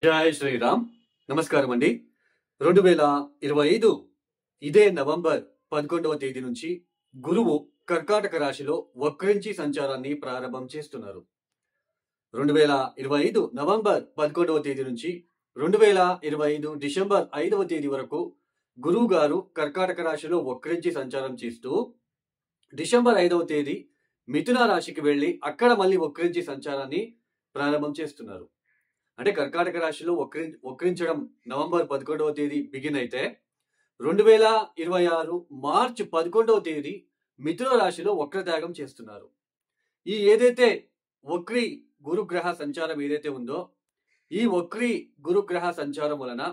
జై శ్రీరామ్. నమస్కారం అండి. 2025 ఇదే నవంబర్ 11వ తేదీ నుంచి గురువు కర్కాటక రాశిలో వక్రించి సంచారాన్ని ప్రారంభం చేస్తున్నారు. 2025 నవంబర్ 11వ తేదీ నుంచి 2025 డిసెంబర్ 5వ తేదీ వరకు గురువు గారు కర్కాటక రాశిలో వక్రించి సంచారం చేస్తూ డిసెంబర్ 5వ తేదీ మిథున రాశికి వెళ్లి అక్కడ మళ్ళీ వక్రించి సంచారాన్ని ప్రారంభం చేస్తున్నారు. అంటే కర్కాటక రాశిలో వక్రించడం నవంబర్ 11వ తేదీ బిగిన్ అయితే 2026 మార్చి 11వ తేదీ మిథున రాశిలో వక్రత్యాగం చేస్తున్నారు. ఈ ఏదైతే వక్రి గురుగ్రహ సంచారం ఏదైతే ఉందో ఈ వక్రి గురుగ్రహ సంచారం వలన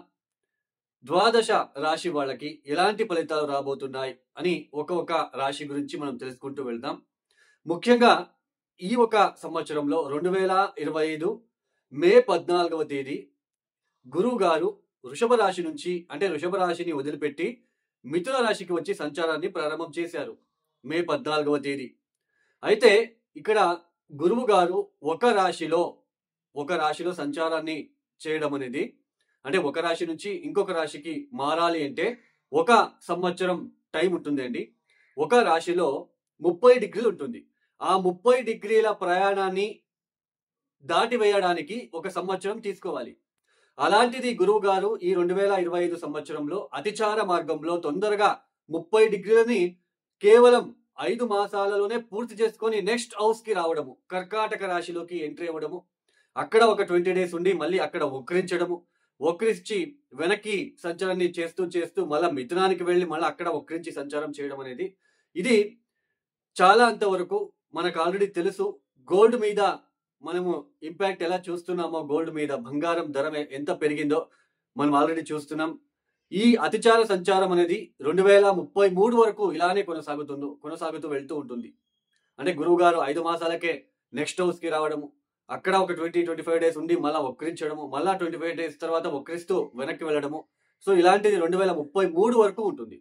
ద్వాదశ రాశి వాళ్ళకి ఎలాంటి ఫలితాలు రాబోతున్నాయి అని ఒక్కొక్క రాశి గురించి మనం తెలుసుకుంటూ వెళ్దాం. ముఖ్యంగా ఈ ఒక సంవత్సరంలో 2025 మే 14వ తేదీ గురువు గారు వృషభ రాశి నుంచి అంటే వృషభ రాశిని వదిలిపెట్టి మిథున రాశికి వచ్చి సంచారాన్ని ప్రారంభం చేశారు మే 14వ తేదీ. అయితే ఇక్కడ గురువు గారు ఒక రాశిలో సంచారాన్ని చేయడం అనేది అంటే ఒక రాశి నుంచి ఇంకొక రాశికి మారాలి అంటే ఒక సంవత్సరం టైం ఉంటుందండి. ఒక రాశిలో 30 డిగ్రీలు ఉంటుంది. ఆ 30 డిగ్రీల ప్రయాణాన్ని దాటివేయడానికి ఒక సంవత్సరం తీసుకోవాలి. అలాంటిది గురువు గారు ఈ 2025 సంవత్సరంలో అతిచార మార్గంలో తొందరగా 30 డిగ్రీలని కేవలం 5 మాసాలలోనే పూర్తి చేసుకొని నెక్స్ట్ హౌస్ కి రావడము, కర్కాటక రాశిలోకి ఎంట్రీ అవ్వడము, అక్కడ ఒక 20 డేస్ ఉండి మళ్ళీ అక్కడ వక్రించి వెనక్కి సంచారాన్ని చేస్తూ మళ్ళీ మిథునానికి వెళ్ళి మళ్ళీ అక్కడ వక్రించి సంచారం చేయడం అనేది ఇది చాలా అంతవరకు మనకు ఆల్రెడీ తెలుసు. గోల్డ్ మీద మనము ఇంపాక్ట్ ఎలా చూస్తున్నామో, గోల్డ్ మీద బంగారం ధర ఎంత పెరిగిందో మనం ఆల్రెడీ చూస్తున్నాం. ఈ అతిచార సంచారం అనేది 2033 వరకు ఇలానే కొనసాగుతూ వెళ్తూ ఉంటుంది. అంటే గురువు గారు 5 మాసాలకే నెక్స్ట్ హౌస్ కి రావడము, అక్కడ ఒక 20-25 డేస్ ఉండి మళ్ళా వక్రించడము, మళ్ళా 25 డేస్ తర్వాత వక్రిస్తూ వెనక్కి వెళ్ళడము. సో ఇలాంటిది 2033 వరకు ఉంటుంది.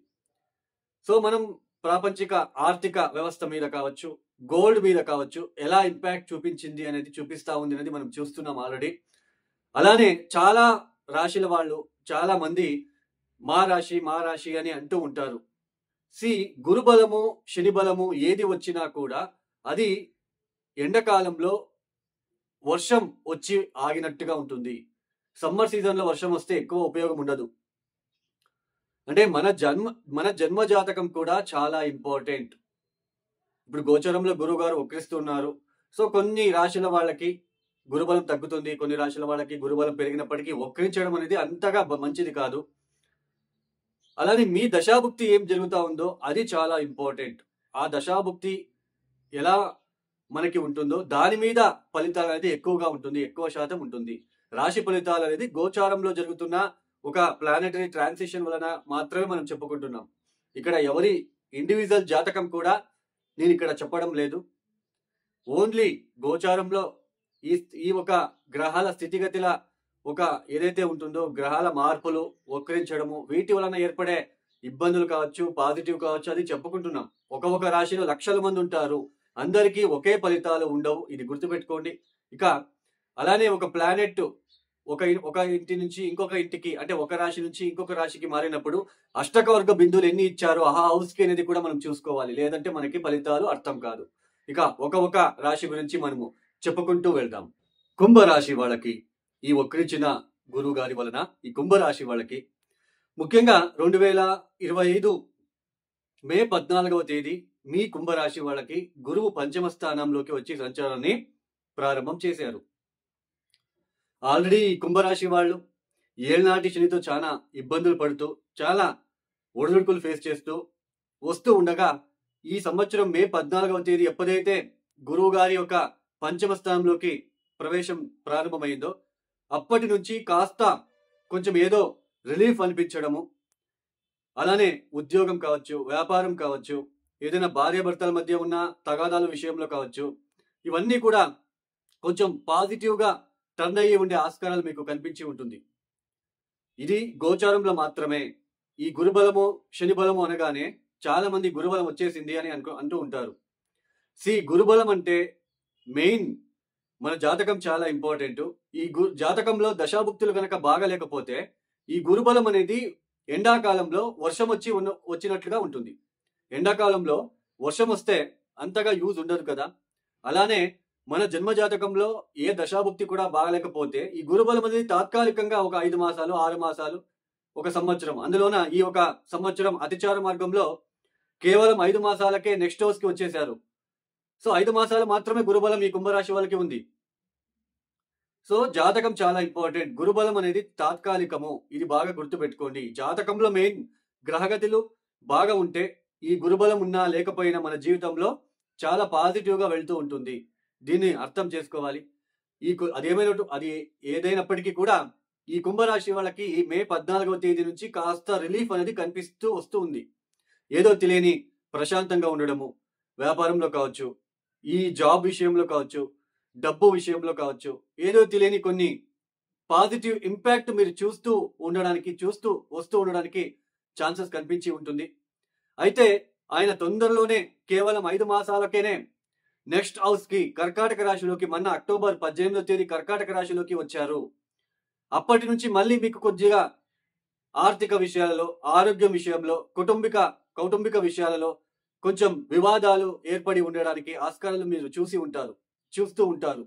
సో మనం ప్రాపంచిక ఆర్థిక వ్యవస్థ మీద కావచ్చు, గోల్డ్ మీద కావచ్చు ఎలా ఇంపాక్ట్ చూపించింది అనేది చూపిస్తా ఉంది అనేది మనం చూస్తున్నాం ఆల్రెడీ. అలానే చాలా రాశుల వాళ్ళు చాలా మంది మా రాశి అని అంటూ ఉంటారు. గురు బలము శని బలము ఏది వచ్చినా కూడా అది ఎండాకాలంలో వర్షం వచ్చి ఆగినట్టుగా ఉంటుంది. సమ్మర్ సీజన్ లో వర్షం వస్తే ఎక్కువ ఉపయోగం ఉండదు. అంటే మన జన్మ జాతకం కూడా చాలా ఇంపార్టెంట్. ఇప్పుడు గోచరంలో గురువు గారు వక్రిస్తున్నారు. సో కొన్ని రాశుల వాళ్ళకి గురుబలం తగ్గుతుంది, కొన్ని రాశుల వాళ్ళకి గురుబలం పెరిగినప్పటికీ వక్రించడం అనేది అంతగా మంచిది కాదు. అలానే మీ దశాభుక్తి ఏం జరుగుతా ఉందో అది చాలా ఇంపార్టెంట్. ఆ దశాభుక్తి ఎలా మనకి ఉంటుందో దాని మీద ఫలితాలు అనేది ఎక్కువగా ఉంటుంది, ఎక్కువ శాతం ఉంటుంది. రాశి ఫలితాలు అనేది గోచారంలో జరుగుతున్న ఒక ప్లానెటరీ ట్రాన్సిషన్ వలన మాత్రమే మనం చెప్పుకుంటున్నాం. ఇక్కడ ఎవరి ఇండివిజువల్ జాతకం కూడా నేను ఇక్కడ చెప్పడం లేదు. ఓన్లీ గోచారంలో ఈ ఒక గ్రహాల స్థితిగతుల ఒక ఏదైతే ఉంటుందో గ్రహాల మార్పులు, వక్రించడము, వీటి వలన ఏర్పడే ఇబ్బందులు కావచ్చు, పాజిటివ్ కావచ్చు, అది చెప్పుకుంటున్నాం. ఒక్కొక్క రాశిలో లక్షల మంది ఉంటారు, అందరికీ ఒకే ఫలితాలు ఉండవు, ఇది గుర్తుపెట్టుకోండి. ఇక అలానే ఒక ప్లానెట్ ఒక ఇంటి నుంచి ఇంకొక ఇంటికి అంటే ఒక రాశి నుంచి ఇంకొక రాశికి మారినప్పుడు అష్టకవర్గ బిందువులు ఎన్ని ఇచ్చారో ఆ హౌస్ కి అనేది కూడా మనం చూసుకోవాలి, లేదంటే మనకి ఫలితాలు అర్థం కాదు. ఇక ఒక రాశి గురించి మనము చెప్పుకుంటూ వెళ్దాం. కుంభరాశి వాళ్ళకి ఈ వక్రించిన గురువు గారి వలన ఈ కుంభరాశి వాళ్ళకి ముఖ్యంగా 2025 మే 14వ తేదీ మీ కుంభరాశి వాళ్ళకి గురువు పంచమ స్థానంలోకి వచ్చి సంచారాన్ని ప్రారంభం చేశారు. ఆల్రెడీ కుంభరాశి వాళ్ళు ఏళ్నాటి శనితో చాలా ఇబ్బందులు పడుతూ చాలా ఒడిదుడుకులు ఫేస్ చేస్తూ వస్తూ ఉండగా ఈ సంవత్సరం మే 14వ తేదీ ఎప్పుడైతే గురువు గారి యొక్క పంచమ స్థానంలోకి ప్రవేశం ప్రారంభమైందో అప్పటి నుంచి కాస్త కొంచెం ఏదో రిలీఫ్ అనిపించడము, అలానే ఉద్యోగం కావచ్చు, వ్యాపారం కావచ్చు, ఏదైనా భార్యాభర్తల మధ్య ఉన్న తగాదాల విషయంలో కావచ్చు, ఇవన్నీ కూడా కొంచెం పాజిటివ్గా టర్న్ అయ్యి ఉండే ఆస్కారాలు మీకు కనిపించి ఉంటుంది. ఇది గోచారంలో మాత్రమే. ఈ గురుబలము శని బలము అనగానే చాలా మంది గురుబలం వచ్చేసింది అని అంటూ ఉంటారు. గురుబలం అంటే మెయిన్ మన జాతకం చాలా ఇంపార్టెంట్. ఈ జాతకంలో దశాభుక్తులు కనుక బాగలేకపోతే ఈ గురుబలం అనేది ఎండాకాలంలో వర్షం వచ్చినట్లుగా ఉంటుంది. ఎండాకాలంలో వర్షం వస్తే అంతగా యూజ్ ఉండదు కదా. అలానే మన జన్మ జాతకంలో ఏ దశాభుక్తి కూడా బాగలేకపోతే ఈ గురుబలం అనేది తాత్కాలికంగా ఒక 5 మాసాలు 6 మాసాలు 1 సంవత్సరం, అందులోన ఈ 1 సంవత్సరం అతిచార మార్గంలో కేవలం 5 మాసాలకే నెక్స్ట్ హౌస్ కి వచ్చేశారు. సో 5 మాసాలు మాత్రమే గురుబలం ఈ కుంభరాశి వాళ్ళకి ఉంది. సో జాతకం చాలా ఇంపార్టెంట్. గురుబలం అనేది తాత్కాలికము, ఇది బాగా గుర్తుపెట్టుకోండి. జాతకంలో మెయిన్ గ్రహగతులు బాగా ఉంటే ఈ గురుబలం ఉన్నా లేకపోయినా మన జీవితంలో చాలా పాజిటివ్ గా వెళ్తూ ఉంటుంది. దీన్ని అర్థం చేసుకోవాలి. అది ఏదైనప్పటికీ కూడా ఈ కుంభరాశి వాళ్ళకి ఈ మే 14వ తేదీ నుంచి కాస్త రిలీఫ్ అనేది కనిపిస్తూ వస్తూ ఉంది. ఏదో తెలియని ప్రశాంతంగా ఉండడము, వ్యాపారంలో కావచ్చు, ఈ జాబ్ విషయంలో కావచ్చు, డబ్బు విషయంలో కావచ్చు, ఏదో తెలియని కొన్ని పాజిటివ్ ఇంపాక్ట్ మీరు చూస్తూ వస్తూ ఉండడానికి ఛాన్సెస్ కనిపించి ఉంటుంది. అయితే ఆయన తొందరలోనే కేవలం 5 మాసాలకేనే నెక్స్ట్ హౌస్ కి కర్కాటక రాశిలోకి మొన్న అక్టోబర్ 18వ తేదీ కర్కాటక రాశిలోకి వచ్చారు. అప్పటి నుంచి మళ్ళీ మీకు కొద్దిగా ఆర్థిక విషయాలలో, ఆరోగ్యం విషయంలో, కౌటుంబిక విషయాలలో కొంచెం వివాదాలు ఏర్పడి ఉండడానికి ఆస్కారాలు మీరు చూస్తూ ఉంటారు.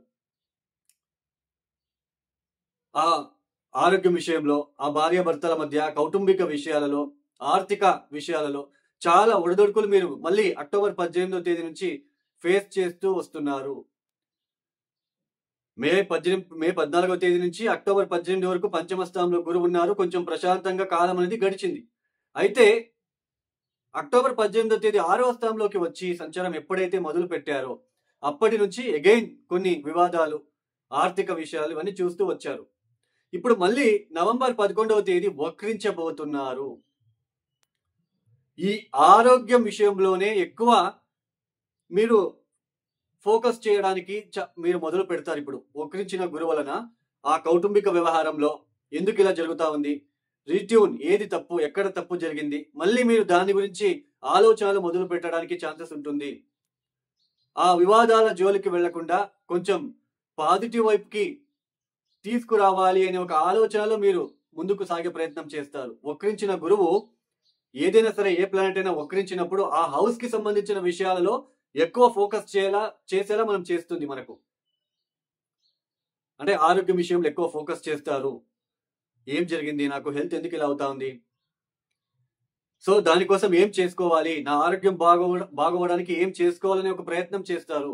ఆ ఆరోగ్యం విషయంలో, ఆ భార్యాభర్తల మధ్య కౌటుంబిక విషయాలలో, ఆర్థిక విషయాలలో చాలా ఒడిదొడుకులు మీరు మళ్ళీ అక్టోబర్ 18వ తేదీ నుంచి ఫేస్ చేస్తూ వస్తున్నారు. మే 14వ తేదీ నుంచి అక్టోబర్ 18 వరకు పంచమ స్థానంలో గురువు ఉన్నారు. కొంచెం ప్రశాంతంగా కాలం అనేది గడిచింది. అయితే అక్టోబర్ 18వ తేదీ 6వ స్థానంలోకి వచ్చి సంచారం ఎప్పుడైతే మొదలు పెట్టారో అప్పటి నుంచి అగైన్ కొన్ని వివాదాలు, ఆర్థిక విషయాలు ఇవన్నీ చూస్తూ వచ్చారు. ఇప్పుడు మళ్ళీ నవంబర్ 11వ తేదీ వక్రించబోతున్నారు. ఈ ఆరోగ్యం విషయంలోనే ఎక్కువ మీరు ఫోకస్ చేయడానికి మీరు మొదలు పెడతారు. ఇప్పుడు వక్రించిన గురువు వలన ఆ కౌటుంబిక వ్యవహారంలో ఎందుకు ఇలా జరుగుతా ఉంది, రీట్యూన్, ఏది తప్పు, ఎక్కడ తప్పు జరిగింది, మళ్ళీ మీరు దాని గురించి ఆలోచనలు మొదలు పెట్టడానికి ఛాన్సెస్ ఉంటుంది. ఆ వివాదాల జోలికి వెళ్లకుండా కొంచెం పాజిటివ్ వైపుకి తీసుకురావాలి అనే ఒక ఆలోచనలో మీరు ముందుకు సాగే ప్రయత్నం చేస్తారు. వక్రించిన గురువు ఏదైనా సరే, ఏ ప్లానెట్ అయినా వక్రించినప్పుడు ఆ హౌస్ కి సంబంధించిన విషయాలలో ఎక్కువ ఫోకస్ చేసేలా మనం చేస్తుంది. మనకు అంటే ఆరోగ్యం విషయంలో ఎక్కువ ఫోకస్ చేస్తారు. ఏం జరిగింది, నాకు హెల్త్ ఎందుకు ఇలా అవుతా ఉంది, సో దానికోసం ఏం చేసుకోవాలి, నా ఆరోగ్యం బాగోవడానికి ఏం చేసుకోవాలని ఒక ప్రయత్నం చేస్తారు.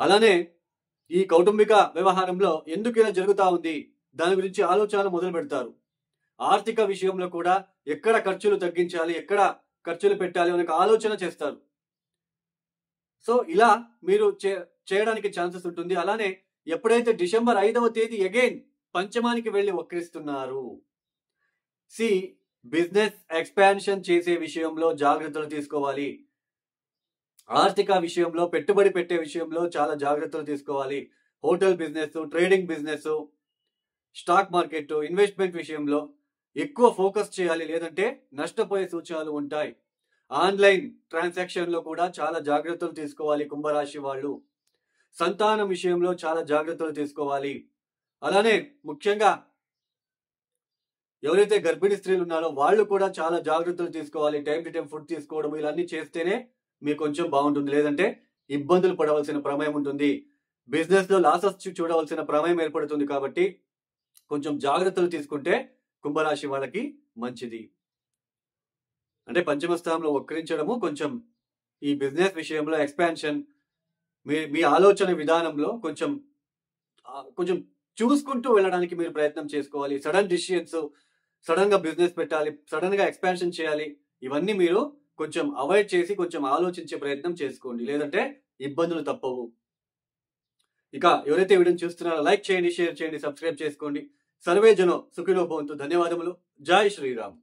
అలానే ఈ కౌటుంబిక వ్యవహారంలో ఎందుకు ఇలా జరుగుతా ఉంది దాని గురించి ఆలోచనలు మొదలు పెడతారు. ఆర్థిక విషయంలో కూడా ఎక్కడ ఖర్చులు తగ్గించాలి, ఎక్కడ ఖర్చులు పెట్టాలి అనే ఆలోచన చేస్తారు. సో ఇలా మీరు చేయడానికి ఛాన్సెస్ ఉంటుంది. అలానే ఎప్పుడైతే డిసెంబర్ 5వ తేదీ అగైన్ పంచమానికి వెళ్లి వక్రిస్తున్నారు, బిజినెస్ ఎక్స్పాన్షన్ చేసే విషయంలో జాగ్రత్తలు తీసుకోవాలి. ఆర్థిక విషయంలో, పెట్టుబడి పెట్టే విషయంలో చాలా జాగ్రత్తలు తీసుకోవాలి. Hotel business, trading business, stock market, investment విషయంలో ఎక్కువ ఫోకస్ చేయాలి, లేదంటే నష్టపోయే సూచనలు ఉంటాయి. ఆన్లైన్ ట్రాన్సాక్షన్ లో కూడా చాలా జాగ్రత్తలు తీసుకోవాలి కుంభరాశి వాళ్ళు. సంతానం విషయంలో చాలా జాగ్రత్తలు తీసుకోవాలి. అలానే ముఖ్యంగా ఎవరైతే గర్భిణీ స్త్రీలు ఉన్నారో వాళ్ళు కూడా చాలా జాగ్రత్తలు తీసుకోవాలి. టైం టు టైం ఫుడ్ తీసుకోవడం, ఇలాన్నీ చేస్తేనే మీకు కొంచెం బాగుంటుంది, లేదంటే ఇబ్బందులు పడవలసిన ప్రమేయం ఉంటుంది. బిజినెస్ లో లాసెస్ చూడవలసిన ప్రమేయం ఏర్పడుతుంది. కాబట్టి కొంచెం జాగ్రత్తలు తీసుకుంటే కుంభరాశి వాళ్ళకి మంచిది. అంటే పంచమ స్థానంలో వక్రించడము కొంచెం ఈ బిజినెస్ విషయంలో ఎక్స్పాన్షన్, మీ ఆలోచన విధానంలో కొంచెం చూసుకుంటూ వెళ్ళడానికి మీరు ప్రయత్నం చేసుకోవాలి. సడన్ డిసిషన్స్, సడన్ గా బిజినెస్ పెట్టాలి, సడన్ గా ఎక్స్పాన్షన్ చేయాలి, ఇవన్నీ మీరు కొంచెం అవాయిడ్ చేసి కొంచెం ఆలోచించే ప్రయత్నం చేసుకోండి, లేదంటే ఇబ్బందులు తప్పవు. ఇక ఎవరైతే వీడియోని చూస్తున్నారో లైక్ చేయండి, షేర్ చేయండి, సబ్స్క్రైబ్ చేసుకోండి. సర్వే జనో సుఖినో భవంతు. ధన్యవాదములు. జై శ్రీరామ్.